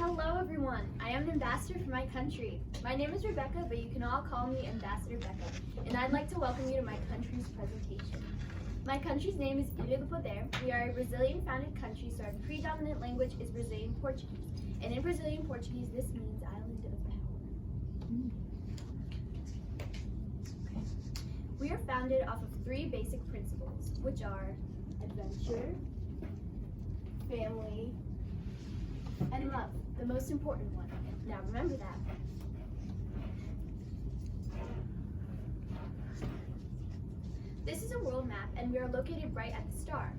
Hello everyone, I am an ambassador for my country. My name is Rebecca, but you can all call me Ambassador Becca, and I'd like to welcome you to my country's presentation. My country's name is Ilha do Poder. We are a Brazilian-founded country, so our predominant language is Brazilian Portuguese. And in Brazilian Portuguese, this means island of power. We are founded off of three basic principles, which are adventure, family, and love, the most important one. Now remember that. This is a world map, and we are located right at the star.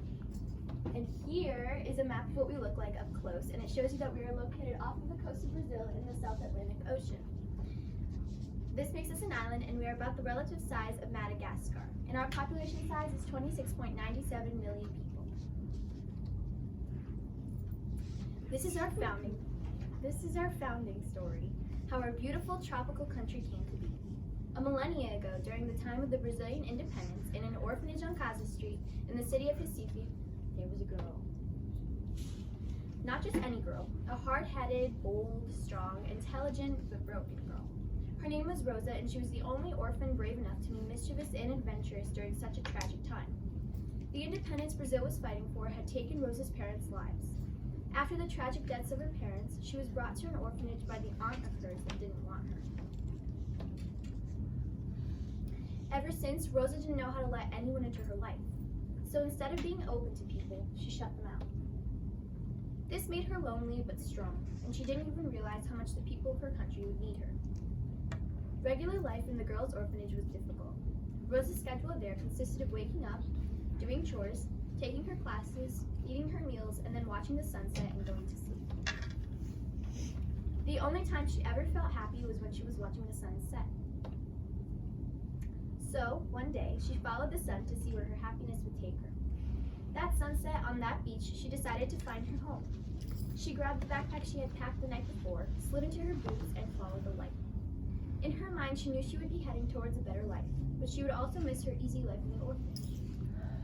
And here is a map of what we look like up close, and it shows you that we are located off of the coast of Brazil in the South Atlantic Ocean. This makes us an island, and we are about the relative size of Madagascar. And our population size is 26.97 million people. This is our founding story, how our beautiful tropical country came to be. A millennia ago, during the time of the Brazilian independence, in an orphanage on Casa Street in the city of Recife, there was a girl. Not just any girl, a hard-headed, bold, strong, intelligent, but broken girl. Her name was Rosa, and she was the only orphan brave enough to be mischievous and adventurous during such a tragic time. The independence Brazil was fighting for had taken Rosa's parents' lives. After the tragic deaths of her parents, she was brought to an orphanage by the aunt of hers that didn't want her. Ever since, Rosa didn't know how to let anyone into her life. So instead of being open to people, she shut them out. This made her lonely but strong, and she didn't even realize how much the people of her country would need her. Regular life in the girls' orphanage was difficult. Rosa's schedule there consisted of waking up, doing chores, taking her classes, eating her meals, and then watching the sunset and going to sleep. The only time she ever felt happy was when she was watching the sun set. So, one day, she followed the sun to see where her happiness would take her. That sunset on that beach, she decided to find her home. She grabbed the backpack she had packed the night before, slid into her boots, and followed the light. In her mind, she knew she would be heading towards a better life, but she would also miss her easy life in the orphanage.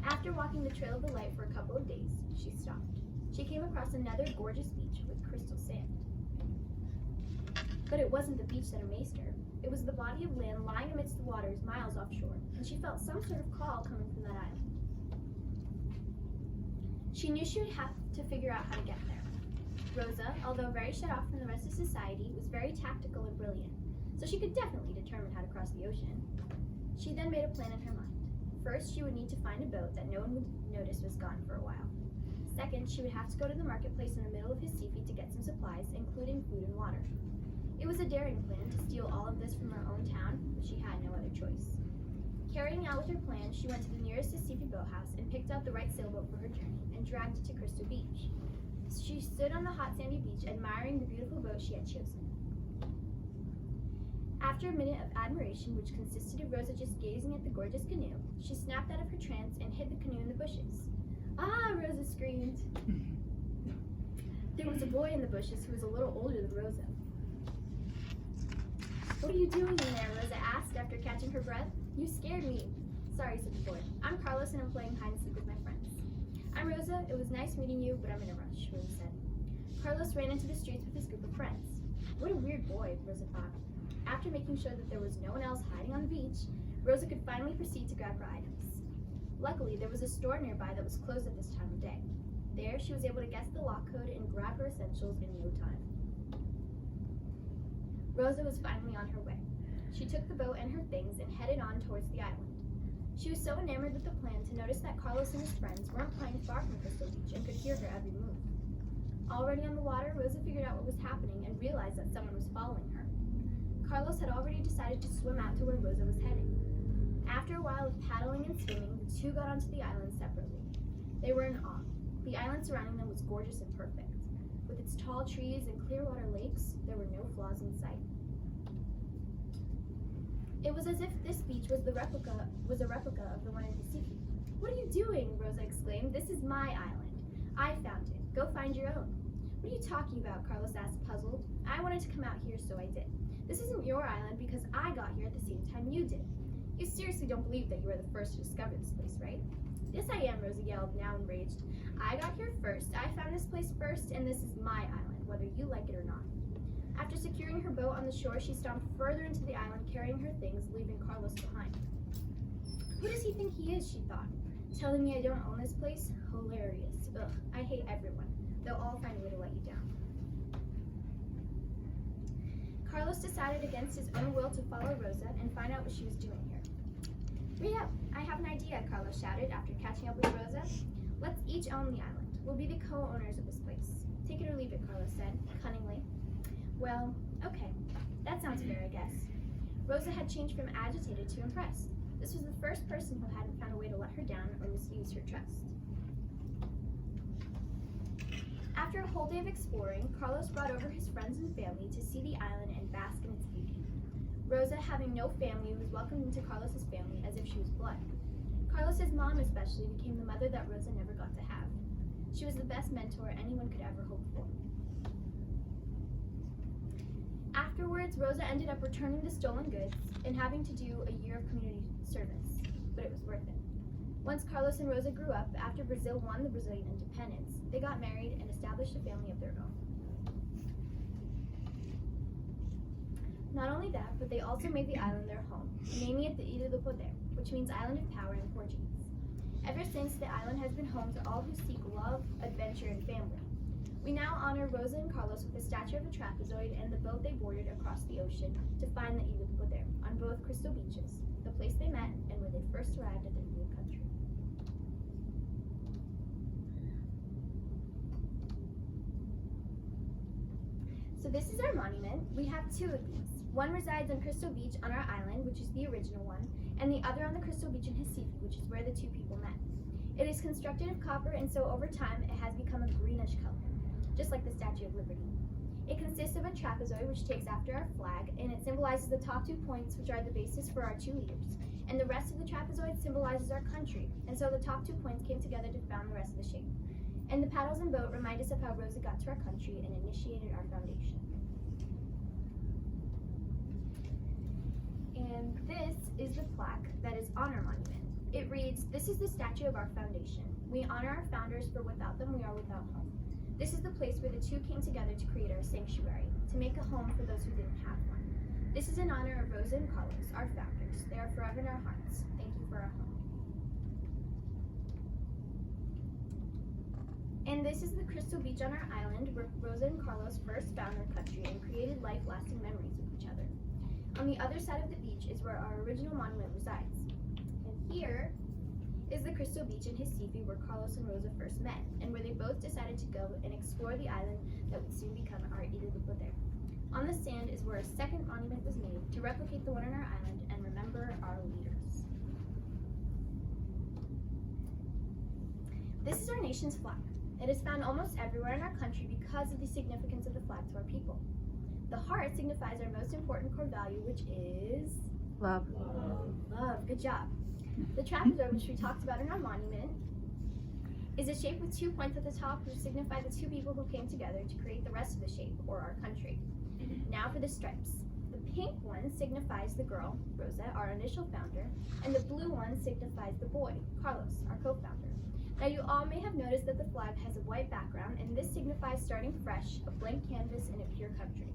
After walking the trail of the light for a couple of days, she stopped. She came across another gorgeous beach with crystal sand. But it wasn't the beach that amazed her. It was the body of land lying amidst the waters miles offshore, and she felt some sort of call coming from that island. She knew she would have to figure out how to get there. Rosa, although very shut off from the rest of society, was very tactical and brilliant, so she could definitely determine how to cross the ocean. She then made a plan in her mind. First, she would need to find a boat that no one would notice was gone for a while. Second, she would have to go to the marketplace in the middle of Recife to get some supplies, including food and water. It was a daring plan to steal all of this from her own town, but she had no other choice. Carrying out with her plan, she went to the nearest Recife boathouse and picked out the right sailboat for her journey and dragged it to Crystal Beach. She stood on the hot sandy beach, admiring the beautiful boat she had chosen. After a minute of admiration, which consisted of Rosa just gazing at the gorgeous canoe, she snapped out of her trance and hid the canoe in the bushes. Ah, Rosa screamed. There was a boy in the bushes who was a little older than Rosa. What are you doing in there? Rosa asked after catching her breath. You scared me. Sorry, said the boy. I'm Carlos and I'm playing hide and seek with my friends. I'm Rosa. It was nice meeting you, but I'm in a rush, Rosa said. Carlos ran into the streets with his group of friends. What a weird boy, Rosa thought. After making sure that there was no one else hiding on the beach, Rosa could finally proceed to grab her items. Luckily, there was a store nearby that was closed at this time of day. There, she was able to guess the lock code and grab her essentials in no time. Rosa was finally on her way. She took the boat and her things and headed on towards the island. She was so enamored with the plan to notice that Carlos and his friends weren't playing far from Crystal Beach and could hear her every move. Already on the water, Rosa figured out what was happening and realized that someone was following her. Carlos had already decided to swim out to where Rosa was heading. After a while of paddling and swimming, the two got onto the island separately. They were in awe. The island surrounding them was gorgeous and perfect. With its tall trees and clear water lakes, there were no flaws in sight. It was as if this beach was a replica of the one in Recife. What are you doing? Rosa exclaimed. This is my island. I found it. Go find your own. What are you talking about? Carlos asked, puzzled. I wanted to come out here, so I did. This isn't your island because I got here at the same time you did. You seriously don't believe that you were the first to discover this place, right? Yes, I am, Rosa yelled, now enraged. I got here first. I found this place first, and this is my island, whether you like it or not. After securing her boat on the shore, she stomped further into the island, carrying her things, leaving Carlos behind. Who does he think he is, she thought. Telling me I don't own this place? Hilarious. Ugh, I hate everyone. They'll all find a way to let you down. Carlos decided against his own will to follow Rosa and find out what she was doing here. Ria, I have an idea, Carlos shouted after catching up with Rosa. Let's each own the island. We'll be the co-owners of this place. Take it or leave it, Carlos said, cunningly. Well, okay. That sounds fair, I guess. Rosa had changed from agitated to impressed. This was the first person who hadn't found a way to let her down or misuse her trust. After a whole day of exploring, Carlos brought over his friends and family to see the island and bask in its beauty. Rosa, having no family, was welcomed into Carlos's family as if she was blood. Carlos's mom especially became the mother that Rosa never got to have. She was the best mentor anyone could ever hope for. Afterwards, Rosa ended up returning the stolen goods and having to do a year of community service, but it was worth it. Once Carlos and Rosa grew up, after Brazil won the Brazilian independence, they got married and established a family of their own. Not only that, but they also made the island their home, naming it the Ilha do Poder, which means Island of Power in Portuguese. Ever since, the island has been home to all who seek love, adventure, and family. We now honor Rosa and Carlos with a statue of a trapezoid and the boat they boarded across the ocean to find the Ilha do Poder on both Crystal Beaches, the place they met and where they first arrived at their new country. So this is our monument. We have two of these. One resides on Crystal Beach on our island, which is the original one, and the other on the Crystal Beach in Recife, which is where the two people met. It is constructed of copper, and so over time it has become a greenish color, just like the Statue of Liberty. It consists of a trapezoid, which takes after our flag, and it symbolizes the top 2 points, which are the basis for our 2 leaders. And the rest of the trapezoid symbolizes our country, and so the top 2 points came together to found the rest of the shape. And the paddles and boat remind us of how Rosa got to our country and initiated our foundation. And this is the plaque that is on our monument. It reads, "This is the statue of our foundation. We honor our founders, for without them we are without home. This is the place where the two came together to create our sanctuary, to make a home for those who didn't have one. This is in honor of Rosa and Carlos, our founders. They are forever in our hearts. Thank you for our home." And this is the Crystal Beach on our island, where Rosa and Carlos first found their country and created life-lasting memories with each other. On the other side of the beach is where our original monument resides. And here is the Crystal Beach in Recife, where Carlos and Rosa first met, and where they both decided to go and explore the island that would soon become our Ilha do Poder. On the sand is where a second monument was made to replicate the one on our island and remember our leaders. This is our nation's flag. It is found almost everywhere in our country because of the significance of the flag to our people. The heart signifies our most important core value, which is love. Love. Good job. The trapezoid, which we talked about in our monument, is a shape with 2 points at the top, which signify the two people who came together to create the rest of the shape, or our country. Now for the stripes. The pink one signifies the girl, Rosa, our initial founder, and the blue one signifies the boy, Carlos, our co-founder. Now you all may have noticed that the flag has a white background, and this signifies starting fresh, a blank canvas, in a pure country.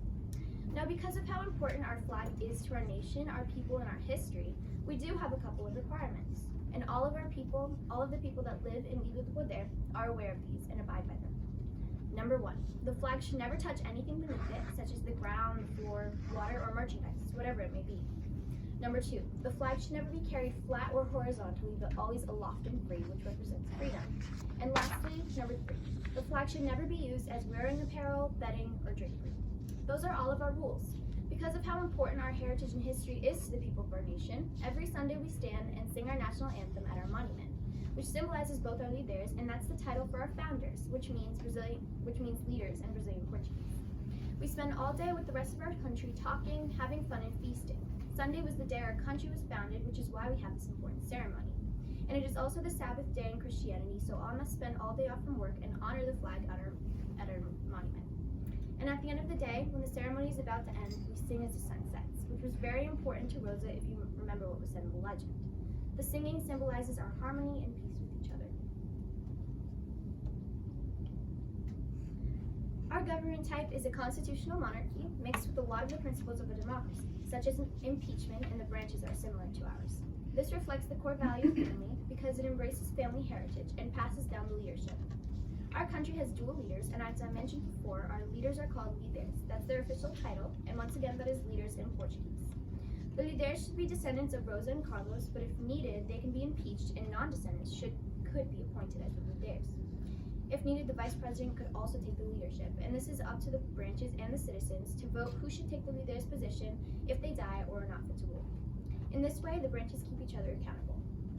Now, because of how important our flag is to our nation, our people, and our history, we do have a couple of requirements. And all of the people that live in Ilha do Poder are aware of these and abide by them. Number 1, the flag should never touch anything beneath it, such as the ground, the floor, water, or merchandise, whatever it may be. Number 2, the flag should never be carried flat or horizontally, but always aloft and free, which represents freedom. And lastly, number 3, the flag should never be used as wearing apparel, bedding, or drapery. Those are all of our rules. Because of how important our heritage and history is to the people of our nation, every Sunday we stand and sing our national anthem at our monument, which symbolizes both our leaders, and that's the title for our founders, which means leaders in Brazilian Portuguese. We spend all day with the rest of our country talking, having fun, and feasting. Sunday was the day our country was founded, which is why we have this important ceremony. And it is also the Sabbath day in Christianity, so all must spend all day off from work and honor the flag at our monument. And at the end of the day, when the ceremony is about to end, we sing as the sun sets, which was very important to Rosa if you remember what was said in the legend. The singing symbolizes our harmony and peace with each government type is a constitutional monarchy mixed with a lot of the principles of a democracy, such as impeachment, and the branches are similar to ours. This reflects the core value of family because it embraces family heritage and passes down the leadership. Our country has dual leaders, and as I mentioned before, our leaders are called líderes. That's their official title, and once again, that is leaders in Portuguese. The líderes should be descendants of Rosa and Carlos, but if needed, they can be impeached, and non-descendants could be appointed as the líderes. If needed, the vice president could also take the leadership, and this is up to the branches and the citizens to vote who should take the líderes position if they die or are not fit to rule. In this way, the branches keep each other accountable.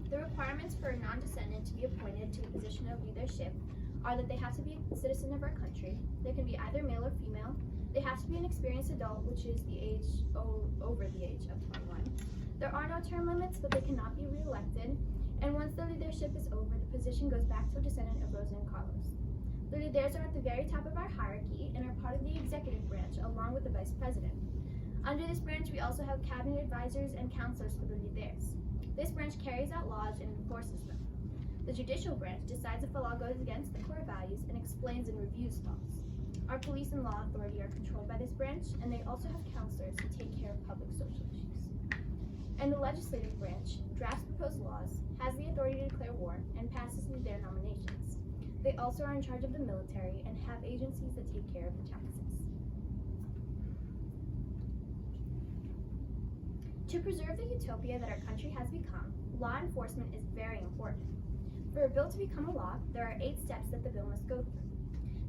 The requirements for a non-descendant to be appointed to the position of leadership are that they have to be a citizen of our country, they can be either male or female, they have to be an experienced adult, which is the age over the age of 21. There are no term limits, but they cannot be re-elected, and once the leadership is over, the position goes back to a descendant of Rosa and Carlos. The líderes are at the very top of our hierarchy and are part of the executive branch, along with the vice president. Under this branch, we also have cabinet advisors and counselors for the líderes. This branch carries out laws and enforces them. The judicial branch decides if a law goes against the core values and explains and reviews laws. Our police and law authority are controlled by this branch, and they also have counselors who take care of public social issues. And the legislative branch drafts proposed laws, has the authority to declare war, and passes their nominations. They also are in charge of the military and have agencies that take care of the taxes. To preserve the utopia that our country has become, law enforcement is very important. For a bill to become a law, there are 8 steps that the bill must go through.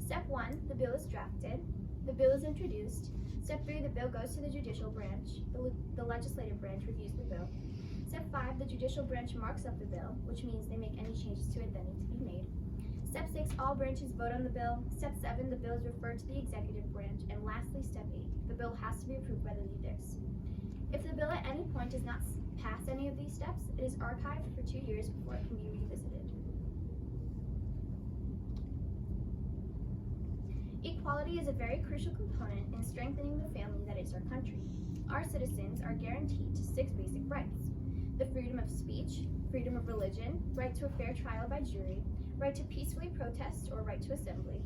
Step 1, the bill is drafted. The bill is introduced. Step 3, the bill goes to the judicial branch. The legislative branch reviews the bill. Step 5, the judicial branch marks up the bill, which means they make any changes to it that need to be made. Step 6, all branches vote on the bill. Step 7, the bill is referred to the executive branch. And lastly, Step 8, the bill has to be approved by the líderes. If the bill at any point does not pass any of these steps, it is archived for 2 years before it can be revisited. Equality is a very crucial component in strengthening the family that is our country. Our citizens are guaranteed to 6 basic rights: the freedom of speech, freedom of religion, right to a fair trial by jury, right to peacefully protest or right to assembly,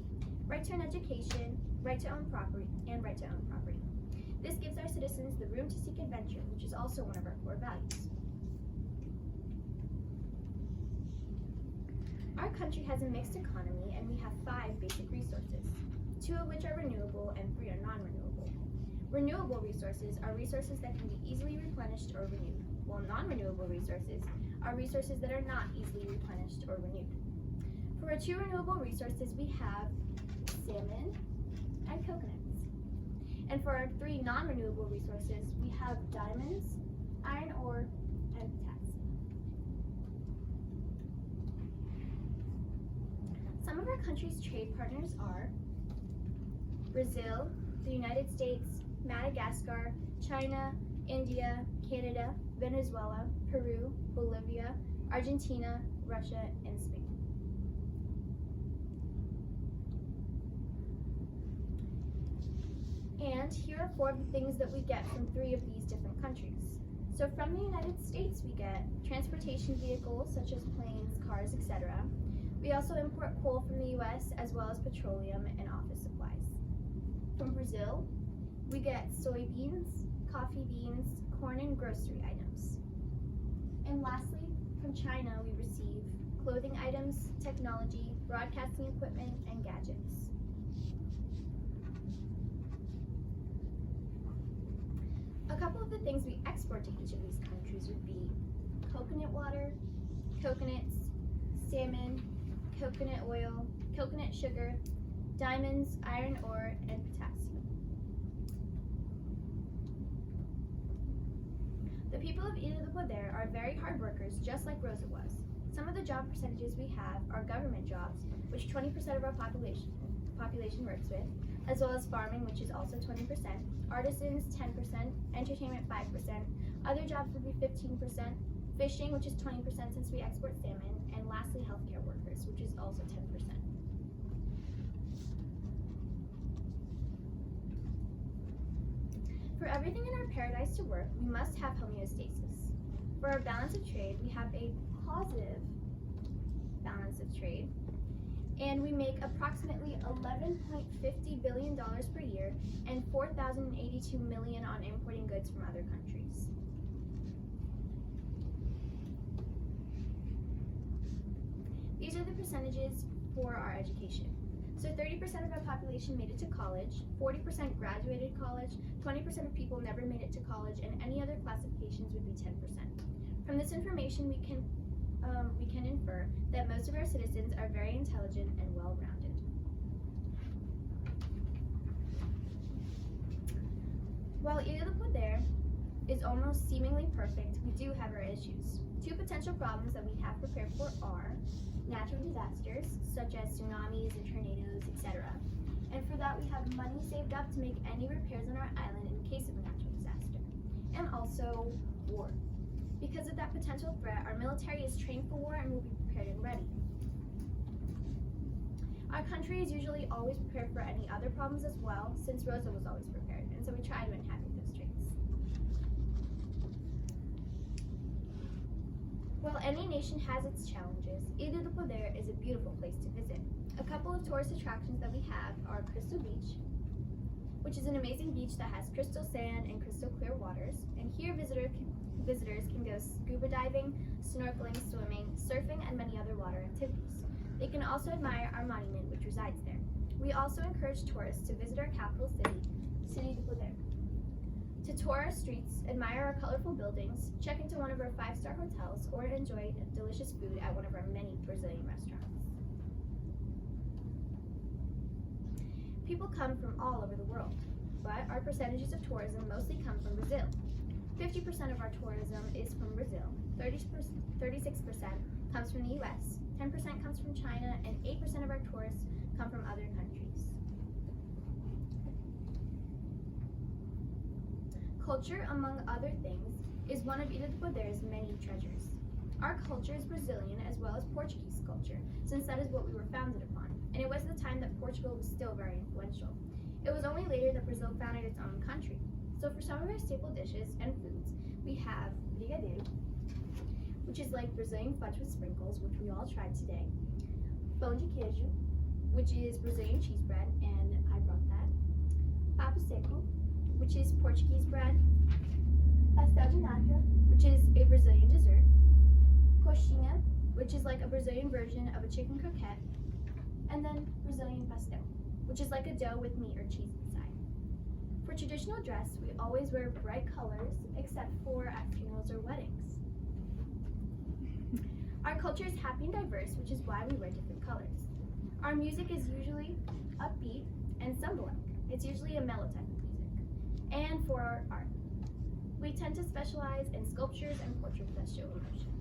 right to an education, right to own property, and right to own property. This gives our citizens the room to seek adventure, which is also one of our core values. Our country has a mixed economy, and we have 5 basic resources, 2 of which are renewable and 3 are non-renewable. Renewable resources are resources that can be easily replenished or renewed, while non-renewable resources are resources that are not easily replenished or renewed. For our 2 renewable resources, we have salmon and coconuts. And for our 3 non-renewable resources, we have diamonds, iron ore, and potassium. Some of our country's trade partners are Brazil, the United States, Madagascar, China, India, Canada, Venezuela, Peru, Bolivia, Argentina, Russia, and Spain. And here are 4 of the things that we get from 3 of these different countries. So from the United States, we get transportation vehicles such as planes, cars, etc. We also import coal from the US as well as petroleum and office supplies. From Brazil, we get soybeans, coffee beans, corn, and grocery items. And lastly, from China, we receive clothing items, technology, broadcasting equipment, and gadgets. A couple of the things we export to each of these countries would be coconut water, coconuts, salmon, coconut oil, coconut sugar, diamonds, iron ore, and potassium. The people of Ilha do Poder are very hard workers, just like Rosa was. Some of the job percentages we have are government jobs, which 20% of our population works with, as well as farming, which is also 20%, artisans 10%, entertainment 5%, other jobs would be 15%, fishing, which is 20% since we export salmon, and lastly healthcare workers, which is also 10%. For everything in our paradise to work, we must have homeostasis. For our balance of trade, we have a positive balance of trade. And we make approximately $11.50 billion per year and $4,082 million on importing goods from other countries. These are the percentages for our education. So 30% of our population made it to college, 40% graduated college, 20% of people never made it to college, and any other classifications would be 10%. From this information, we can infer that most of our citizens are very intelligent and well-rounded. While Ile de Poder is almost seemingly perfect, we do have our issues. Two potential problems that we have prepared for are natural disasters, such as tsunamis and tornadoes, etc. And for that, we have money saved up to make any repairs on our island in case of a natural disaster. And also, war. Because of that potential threat, our military is trained for war and will be prepared and ready. Our country is usually always prepared for any other problems as well, since Rosa was always prepared, and so we try to inhabit those traits. While any nation has its challenges, Ile de Poder is a beautiful place to visit. A couple of tourist attractions that we have are Crystal Beach, which is an amazing beach that has crystal sand and crystal clear waters, and here visitors can go scuba diving, snorkeling, swimming, surfing, and many other water activities. They can also admire our monument, which resides there. We also encourage tourists to visit our capital city, City de Poder, to tour our streets, admire our colorful buildings, check into one of our 5-star hotels, or enjoy delicious food at one of our many Brazilian restaurants. People come from all over the world, but our percentages of tourism mostly come from Brazil. 50% of our tourism is from Brazil, 36% comes from the US, 10% comes from China, and 8% of our tourists come from other countries. Culture, among other things, is one of Ile de Poder's many treasures. Our culture is Brazilian as well as Portuguese culture, since that is what we were founded upon, and it was the time that Portugal was still very influential. It was only later that Brazil founded its own country. So for some of our staple dishes and foods, we have brigadeiro, which is like Brazilian fudge with sprinkles, which we all tried today. Pão de queijo, which is Brazilian cheese bread, and I brought that. Papo seco, which is Portuguese bread. Pastel de nata, which is a Brazilian dessert. Coxinha, which is like a Brazilian version of a chicken croquette. And then Brazilian pastel, which is like a dough with meat or cheese inside. For traditional dress, we always wear bright colors, except for at funerals or weddings. Our culture is happy and diverse, which is why we wear different colors. Our music is usually upbeat and samba-like. It's usually a mellow type of music. And for our art, we tend to specialize in sculptures and portraits that show emotion.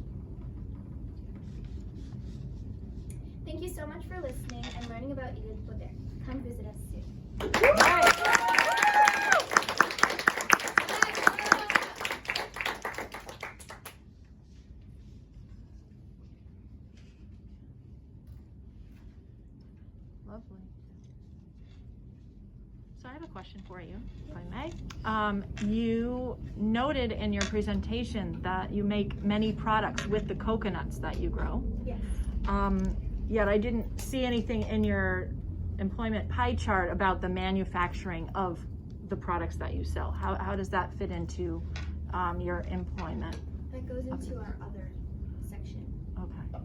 Thank you so much for listening and learning about Ile de Poder. Come visit us soon. Lovely. So I have a question for you, if I may. You noted in your presentation that you make many products with the coconuts that you grow. Yes. Yet I didn't see anything in your employment pie chart about the manufacturing of the products that you sell. How does that fit into your employment? That goes into our other section. Okay.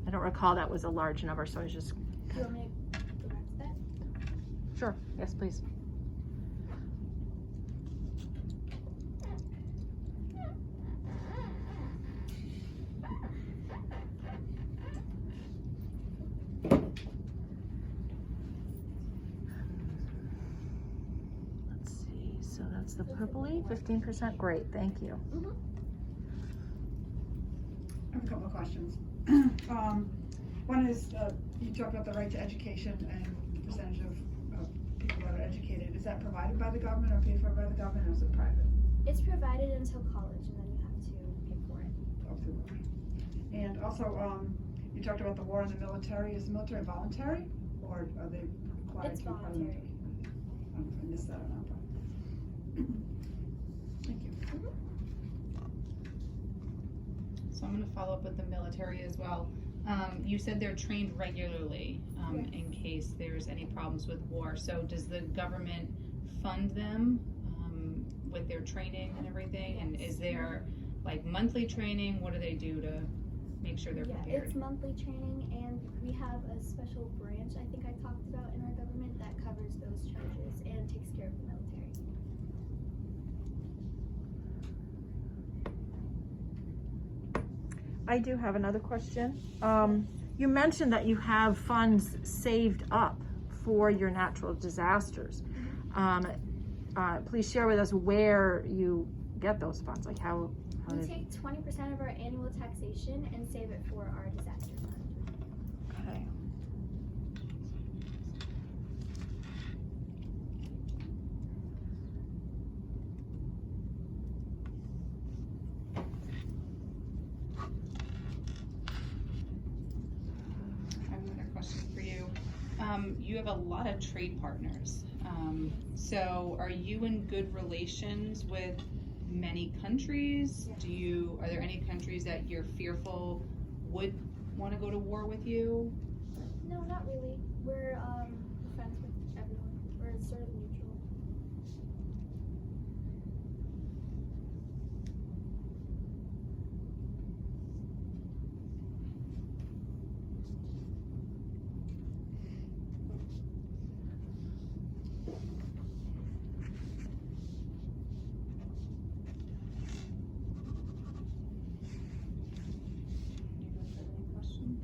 I don't recall that was a large number, so I was just... Do you want me to go back to that? Sure. Yes, please. Let's see. So that's the purpley, 15%. Great. Thank you. Mm-hmm. I have a couple of questions. One is, you talked about the right to education and the percentage of people that are educated. Is that provided by the government or paid for by the government, or is it private? It's provided until college, and then you have to pay for it. Oh, through work. And also, you talked about the war in the military. Is the military voluntary, or are they required It's to be part of the voluntary. military? I missed that or not, but. Thank you. So I'm going to follow up with the military as well. You said they're trained regularly, Yes. in case there's any problems with war. So does the government fund them, with their training and everything? And Yes. is there like monthly training? What do they do to make sure they're Yeah, prepared? it's monthly training, and we have a special branch I think I talked about in our government that covers those charges and takes care of the military. I do have another question. You mentioned that you have funds saved up for your natural disasters. Please share with us where you get those funds, like how We did, take 20% of our annual taxation and save it for our disaster fund. okay. I have another question for you. You have a lot of trade partners. So are you in good relations with many countries? Yes. Are there any countries that you're fearful would want to go to war with you? No, not really. We're friends with everyone. We're sort of neutral. Any questions?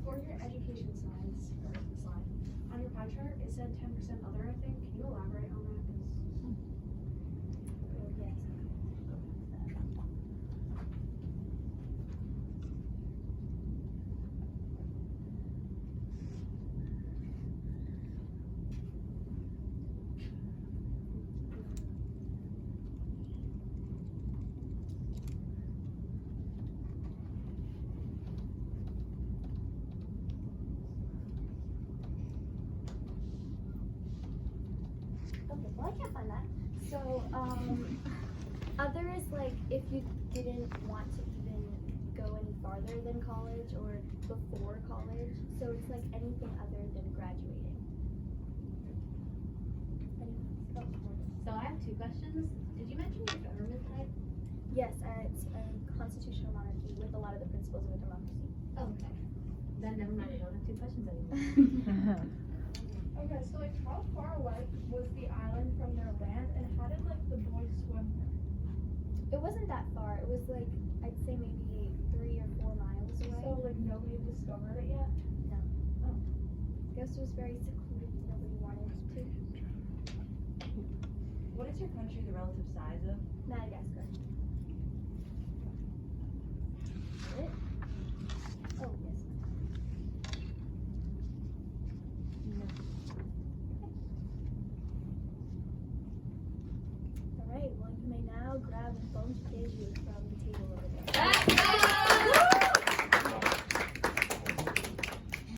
For your education slides, or slide, on your pie chart, it said 10% other, I think. Can you elaborate on that? 'Cause Yes. Okay, well I can't find that. So, other is like if you didn't want to even go any farther than college or before college. So it's like anything other than graduating. So I have two questions. Did you mention your government type? Yes, it's a constitutional monarchy with a lot of the principles of a democracy. Oh, okay. Then never mind. I don't have two questions anymore. Okay, so like how far away was the island from their land, and how did like the boys swim there? It wasn't that far. It was like I'd say maybe 3 or 4 miles away. So like nobody discovered it yet? I guess it was very secluded. Nobody wanted to. What is your country the relative size of? Madagascar.